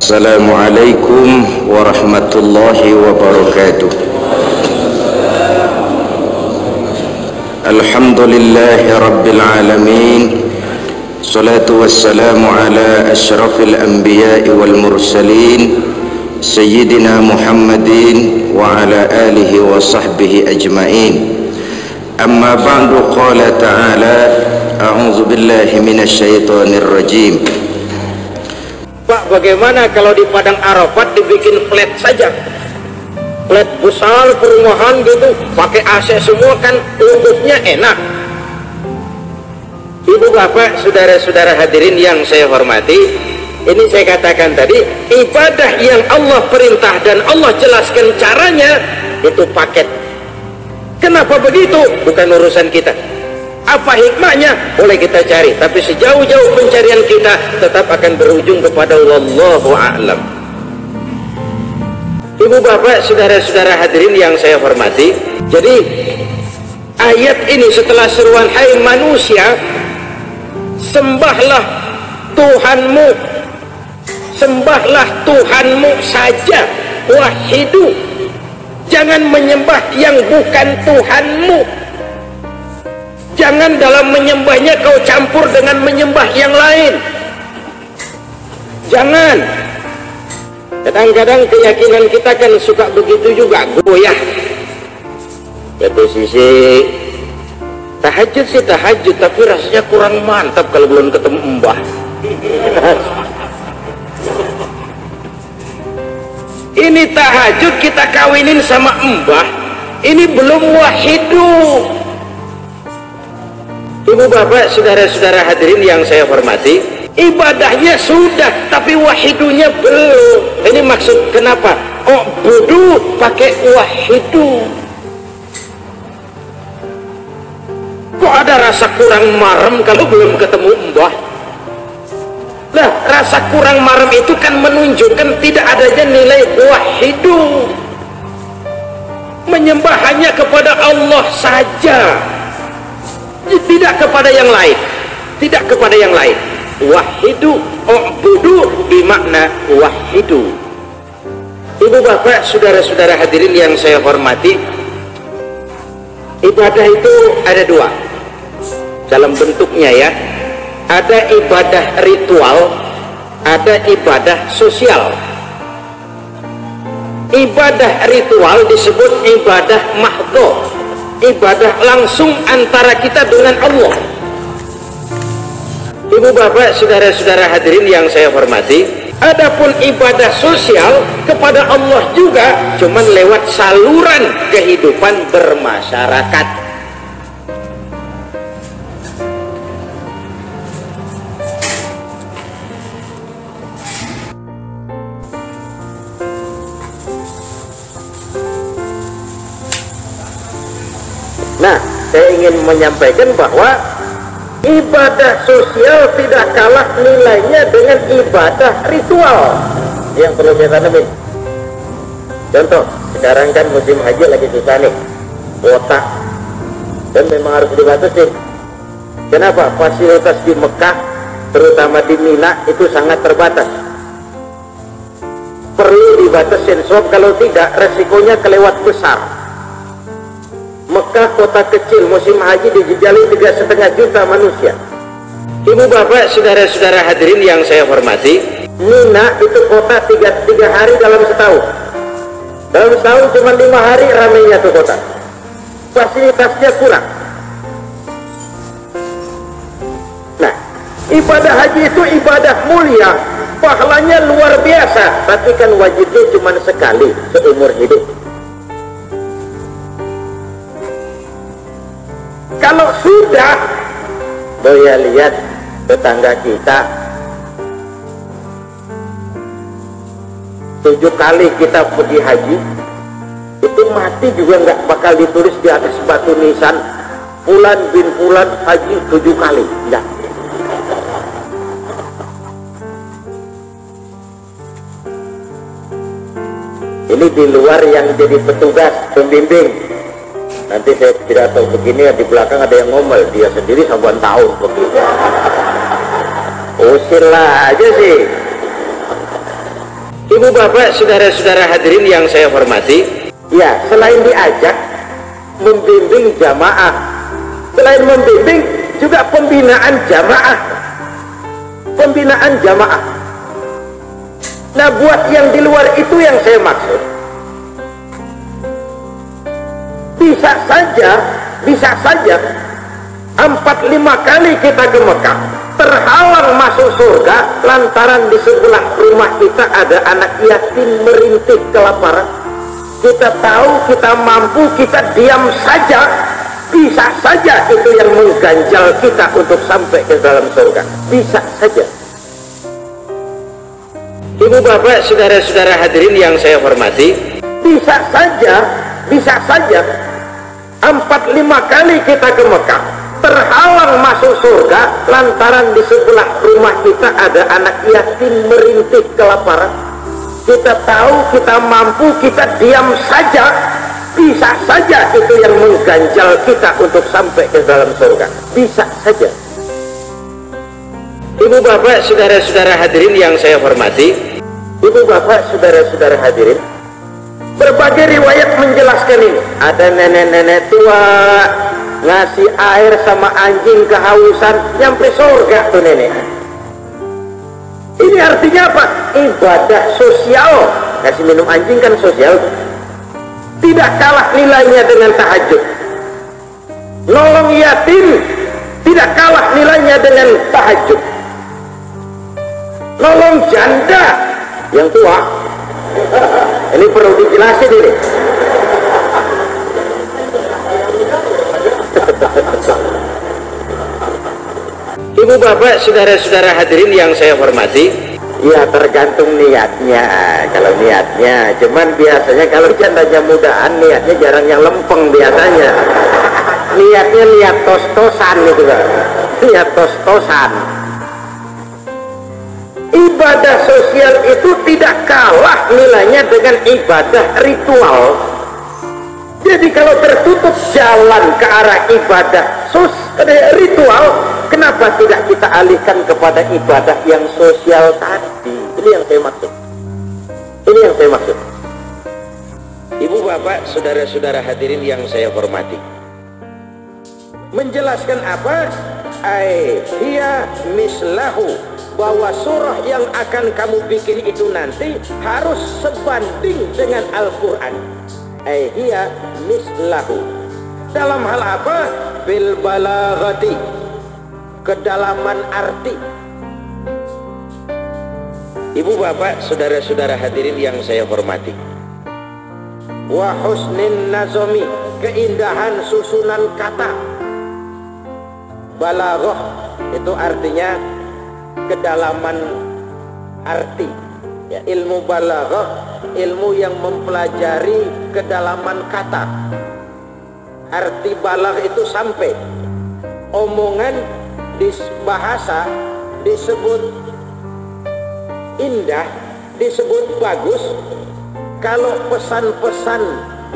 Assalamualaikum warahmatullahi wabarakatuh. Alhamdulillahi rabbil alamin. Salatu wassalamu ala asyrafil anbiya'i wal mursalin Sayyidina Muhammadin wa ala alihi wa sahbihi ajma'in. Amma ba'du, qala ta'ala a'udzu billahi minasy syaithanir rajim. Pak, bagaimana kalau di Padang Arafat dibikin flat saja, flat besar perumahan gitu, pakai AC semua, kan duduknya enak. Ibu bapak, saudara-saudara hadirin yang saya hormati, ini saya katakan tadi, ibadah yang Allah perintah dan Allah jelaskan caranya itu paket. Kenapa begitu? Bukan urusan kita. Apa hikmahnya? Boleh kita cari, tapi sejauh-jauh pencarian kita tetap akan berujung kepada wallahu a'lam. Ibu bapak, saudara-saudara hadirin yang saya hormati, jadi ayat ini setelah seruan hai manusia, sembahlah Tuhanmu, sembahlah Tuhanmu saja, wahidu, jangan menyembah yang bukan Tuhanmu. Jangan dalam menyembahnya kau campur dengan menyembah yang lain. Jangan. Kadang-kadang keyakinan kita kan suka begitu juga, goyah. Satu sisi tahajud sih tahajud, tapi rasanya kurang mantap kalau belum ketemu mbah. Ini tahajud kita kawinin sama mbah, ini belum wahidu. Ibu bapak, saudara-saudara hadirin yang saya hormati, ibadahnya sudah tapi wahidunya belum. Ini maksud kenapa oh budu pakai wahidu. Kok ada rasa kurang marem kalau belum ketemu mbah? Nah, rasa kurang marem itu kan menunjukkan tidak adanya nilai wahidu, menyembah hanya kepada Allah saja, tidak kepada yang lain, tidak kepada yang lain. Wahidu, u'budu bermakna wahidu. Ibu bapak, saudara-saudara hadirin yang saya hormati, ibadah itu ada dua dalam bentuknya ya. Ada ibadah ritual, ada ibadah sosial. Ibadah ritual disebut ibadah mahdhah, ibadah langsung antara kita dengan Allah. Ibu bapak, saudara-saudara hadirin yang saya hormati, adapun ibadah sosial kepada Allah juga, cuman lewat saluran kehidupan bermasyarakat. Nah, saya ingin menyampaikan bahwa ibadah sosial tidak kalah nilainya dengan ibadah ritual yang perlu kita tanemin. Contoh, sekarang kan musim haji lagi susah nih, kuota, dan memang harus dibatasin. Kenapa? Fasilitas di Mekah, terutama di Mina, itu sangat terbatas. Perlu dibatasin, sebab kalau tidak resikonya kelewat besar. Mekah kota kecil, musim haji dijejali 3,5 juta manusia. Ibu bapak, saudara-saudara hadirin yang saya hormati, Mina itu kota 3 hari dalam setahun. Dalam setahun cuma 5 hari ramainya tuh kota. Fasilitasnya kurang. Nah, ibadah haji itu ibadah mulia, pahalanya luar biasa, tapi kan wajibnya cuma sekali seumur hidup. Kalau sudah, boleh lihat tetangga kita 7 kali kita pergi haji, itu mati juga nggak bakal ditulis di atas batu nisan Fulan bin Fulan haji 7 kali, enggak. Ini di luar yang jadi petugas pembimbing. Nanti saya tidak tahu begini, di belakang ada yang ngomel, dia sendiri ribuan tahun begitu. Usir lah aja sih. Ibu bapak, saudara-saudara hadirin yang saya hormati, ya selain diajak membimbing jamaah, selain membimbing juga pembinaan jamaah. Nah, buat yang di luar itu yang saya maksud, bisa saja 4-5 kali kita ke Mekah terhalang masuk surga lantaran di sebelah rumah kita ada anak yatim merintih kelaparan. Kita tahu, kita mampu, kita diam saja. Bisa saja itu yang mengganjal kita untuk sampai ke dalam surga. Bisa saja. ibu bapak, saudara-saudara hadirin yang saya hormati, bisa saja 4-5 kali kita ke Mekah terhalang masuk surga lantaran di sebelah rumah kita ada anak yatim merintih kelaparan. Kita tahu, kita mampu, kita diam saja. Bisa saja itu yang mengganjal kita untuk sampai ke dalam surga. Bisa saja. ibu bapak, saudara-saudara hadirin yang saya hormati, Ibu bapak, saudara-saudara hadirin, berbagai riwayat menjelaskan ini. Ada nenek-nenek tua ngasih air sama anjing kehausan, nyampe surga tuh nenek. Ini artinya apa? Ibadah sosial. Ngasih minum anjing kan sosial. Tidak kalah nilainya dengan tahajud. Nolong yatim tidak kalah nilainya dengan tahajud. Nolong janda yang tua, ini perlu dijelasin ini. ibu bapak, saudara-saudara hadirin yang saya hormati, Ya tergantung niatnya. Kalau niatnya, cuman biasanya kalau jandanya mudaan niatnya jarang yang lempeng biasanya. Niatnya niat tos-tosan gitu kan. Niat tos-tosan. Ibadah sosial itu tidak kalah nilainya dengan ibadah ritual. Jadi kalau tertutup jalan ke arah ibadah ritual, kenapa tidak kita alihkan kepada ibadah yang sosial tadi? Ini yang saya maksud. Ini yang saya maksud. ibu bapak, saudara-saudara hadirin yang saya hormati, Menjelaskan apa? Hiya mislahu, bahwa surah yang akan kamu bikin itu nanti harus sebanding dengan Al-Quran. Hiya mislahu. Dalam hal apa? Bil balaghati, kedalaman arti. ibu bapak, saudara-saudara hadirin yang saya hormati, Wa husnin nazomi, keindahan susunan kata. Balaghah itu artinya kedalaman arti. Ya, ilmu balaghah, ilmu yang mempelajari kedalaman kata. Arti balagh itu sampai. Omongan di bahasa disebut indah, disebut bagus kalau pesan-pesan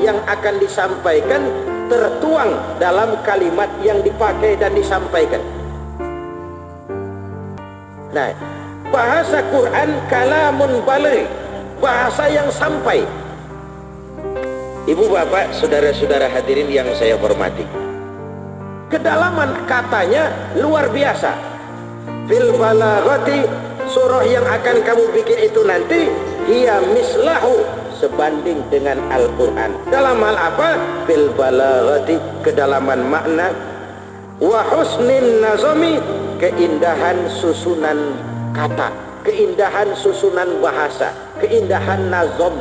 yang akan disampaikan tertuang dalam kalimat yang dipakai dan disampaikan. Nah, bahasa Quran kalamun baligh, bahasa yang sampai. ibu bapak, saudara-saudara hadirin yang saya hormati, Kedalaman katanya luar biasa. Fil balaghati, surah yang akan kamu bikin itu nanti hiya mislahu, sebanding dengan Al-Quran. Dalam hal apa? Fil balaghati, kedalaman makna. Wa husnin nazami, keindahan susunan kata, keindahan susunan bahasa, keindahan nazom.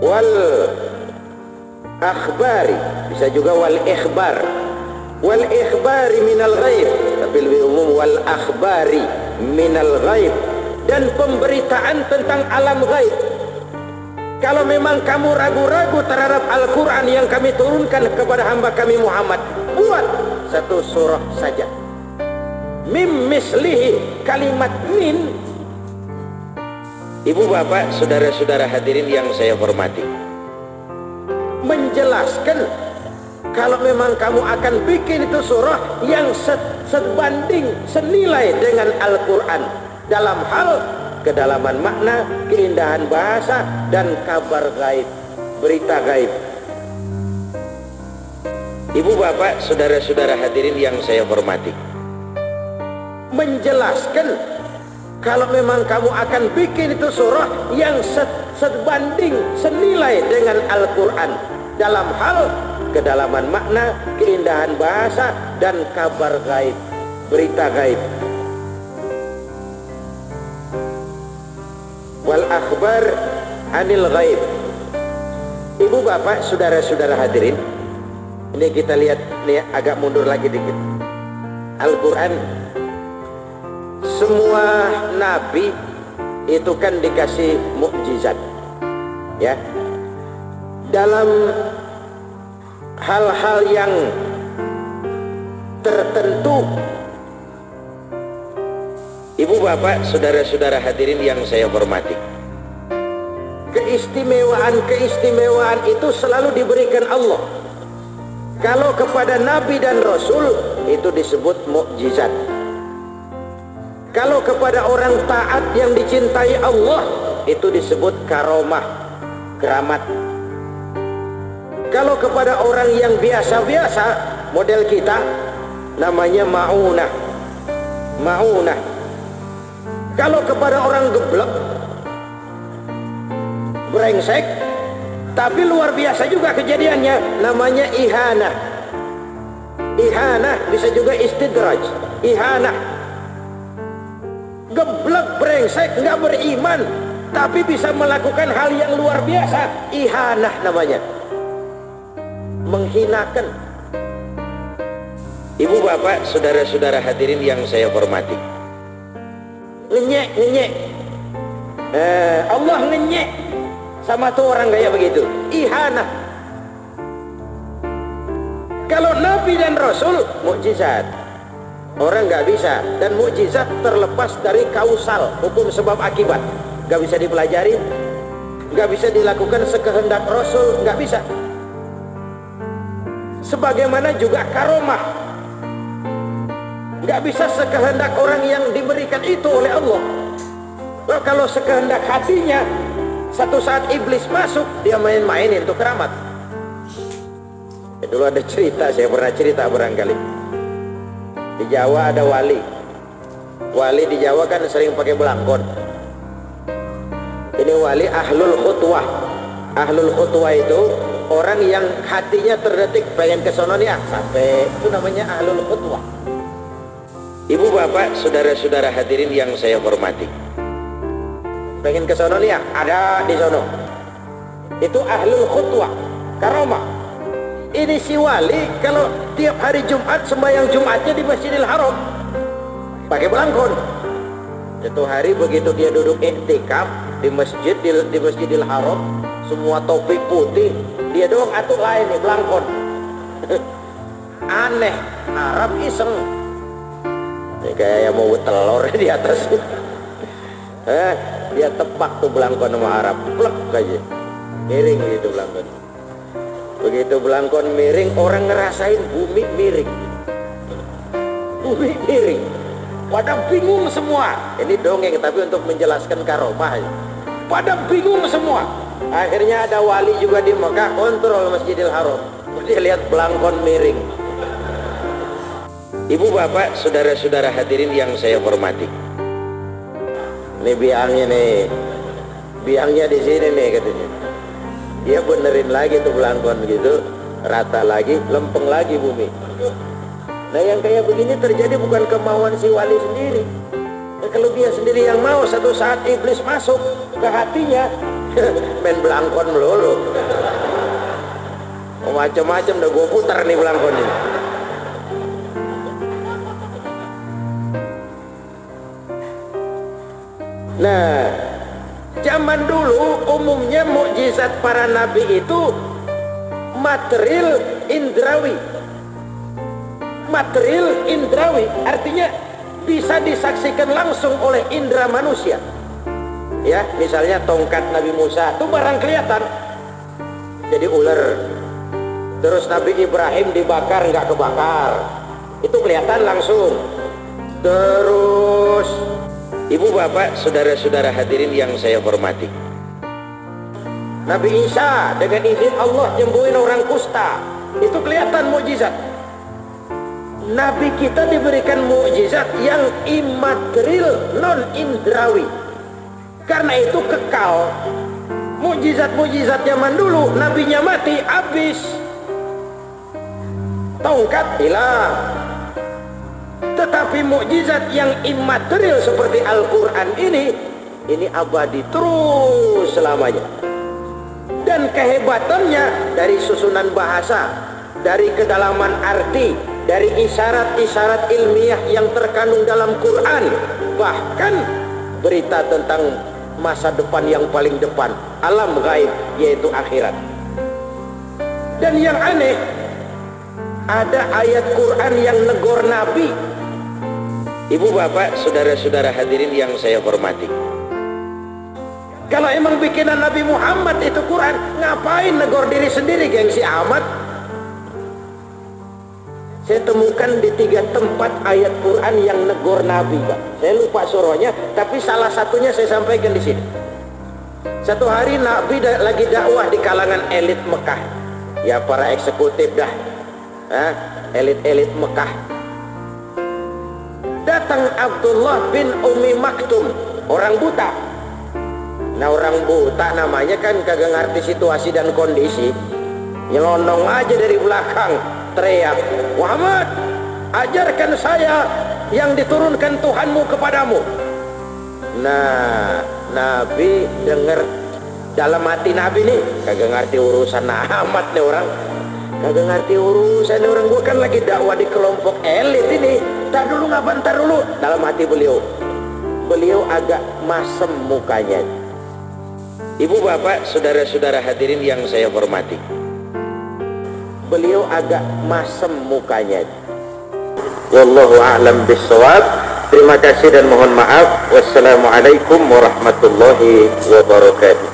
Wal akhbari, bisa juga wal ikhbar. Wal ikhbari minal ghaib, tapi lebih umum wal akhbari minal ghaib, dan pemberitaan tentang alam ghaib. Kalau memang kamu ragu-ragu terhadap Al-Quran yang kami turunkan kepada hamba kami Muhammad, buat satu surah saja. Mim mislihi, kalimat min. ibu bapak, saudara-saudara hadirin yang saya hormati, Menjelaskan kalau memang kamu akan bikin itu surah yang sebanding, senilai dengan Al-Quran dalam hal kedalaman makna, keindahan bahasa, dan kabar gaib, berita gaib. Ibu bapak, saudara-saudara hadirin yang saya hormati, menjelaskan kalau memang kamu akan bikin itu surah yang sebanding, senilai dengan Al-Quran dalam hal kedalaman makna, keindahan bahasa, dan kabar gaib, berita gaib. Wal akhbar anil gaib. Ibu bapak, saudara-saudara hadirin, ini kita lihat nih, agak mundur lagi dikit. Al-Quran, semua nabi itu kan dikasih mukjizat, ya, dalam hal-hal yang tertentu. Ibu bapak, saudara-saudara hadirin yang saya hormati, keistimewaan itu selalu diberikan Allah. Kalau kepada nabi dan rasul itu disebut mukjizat. Kalau kepada orang taat yang dicintai Allah itu disebut karomah, keramat. Kalau kepada orang yang biasa-biasa model kita, namanya maunah. Kalau kepada orang geblek, brengsek, tapi luar biasa juga kejadiannya, namanya ihanah. Ihanah bisa juga istidraj. Ihanah, geblek, brengsek, nggak beriman, tapi bisa melakukan hal yang luar biasa. Ihanah namanya, menghinakan. Ibu bapak, saudara-saudara hadirin yang saya hormati, ngenyek. Allah ngenyek sama tuh orang kayak begitu, ihanah. Kalau nabi dan rasul mukjizat, orang nggak bisa. Dan mukjizat terlepas dari kausal, hukum sebab akibat, nggak bisa dipelajari, nggak bisa dilakukan sekehendak rasul, nggak bisa. Sebagaimana juga karomah, nggak bisa sekehendak orang yang diberikan itu oleh Allah. Kalau sekehendak hatinya, satu saat iblis masuk, dia main-mainin itu keramat. Dulu ada cerita, saya pernah cerita barangkali. Di Jawa ada wali. Wali di Jawa kan sering pakai belangkon. Ini wali ahlul khutwah. Ahlul khutwah itu orang yang hatinya terdetik pengen ke sono nih, sampai, itu namanya ahlul khutwah. Ibu bapak, saudara-saudara hadirin yang saya hormati, pengen ke sono nih, ada di sono, itu ahlul khutwah, karomah. Ini si wali kalau tiap hari Jumat sembahyang Jumatnya di Masjidil Haram pakai belangkon. Itu hari begitu dia duduk iktikaf di masjid, di Masjidil Haram, semua topi putih, dia doang atuk lain nih belangkon. Aneh, Arab iseng. Ini kayak mau telur di atas. Dia tepak tuh belangkon sama Arab, plek aja, miring gitu belangkon. Begitu belangkon miring, orang ngerasain bumi miring. Bumi miring, pada bingung semua. Ini dongeng tapi untuk menjelaskan karomah. Pada bingung semua. Akhirnya ada wali juga di Mekah kontrol Masjidil Haram. Dia lihat belangkon miring. Ibu bapak, saudara-saudara hadirin yang saya hormati, ini biangnya nih, biangnya di sini nih katanya. Dia benerin lagi tuh belangkon gitu, rata lagi, lempeng lagi bumi. Nah yang kayak begini terjadi bukan kemauan si wali sendiri. Nah, kalau dia sendiri yang mau, satu saat iblis masuk ke hatinya, main belangkon melulu. Macam-macam udah gue putar nih belangkon ini. Nah, zaman dulu umumnya mukjizat para nabi itu material indrawi. Material indrawi artinya bisa disaksikan langsung oleh indera manusia. Ya, misalnya tongkat Nabi Musa itu barang kelihatan, jadi ular. Terus Nabi Ibrahim dibakar nggak kebakar, itu kelihatan langsung. Terus ibu bapak saudara-saudara hadirin yang saya hormati, Nabi Isa dengan izin Allah nyembuhin orang kusta, itu kelihatan mukjizat. Nabi kita diberikan mukjizat yang imaterial, non indrawi. Karena itu kekal. Mukjizat-mukjizat zaman dulu, nabinya mati, habis. Tongkat hilang. Tetapi mukjizat yang imaterial seperti Al-Quran ini abadi terus selamanya. Dan kehebatannya dari susunan bahasa, dari kedalaman arti, dari isyarat-isyarat ilmiah yang terkandung dalam Quran, bahkan berita tentang masa depan yang paling depan, alam gaib, yaitu akhirat. Dan yang aneh, ada ayat Quran yang negor Nabi. Ibu bapak saudara-saudara hadirin yang saya hormati, kalau emang bikinan Nabi Muhammad itu Quran, ngapain negor diri sendiri, gengsi amat? Saya temukan di 3 tempat ayat Quran yang negor Nabi, Pak. Saya lupa surahnya, tapi salah satunya saya sampaikan di sini. Satu hari Nabi lagi dakwah di kalangan elit Mekah, ya para eksekutif dah, elit-elit Mekah. Datang Abdullah bin Umi Maktum, orang buta. Nah, orang buta namanya kan kagak ngerti situasi dan kondisi, nyelonong aja dari belakang, teriak, "Muhammad, ajarkan saya yang diturunkan Tuhanmu kepadamu." Nah, Nabi dengar, dalam hati Nabi nih, kagak ngerti urusan amat nih orang, kagak ngerti urusan orang, gua kan lagi dakwah di kelompok elit ini. Ntar dulu, nggak bentar dulu. Dalam hati beliau agak masem mukanya. Ibu bapak saudara-saudara hadirin yang saya hormati, beliau agak masem mukanya. Wallahu a'lam bishawab. Terima kasih dan mohon maaf. Wassalamualaikum warahmatullahi wabarakatuh.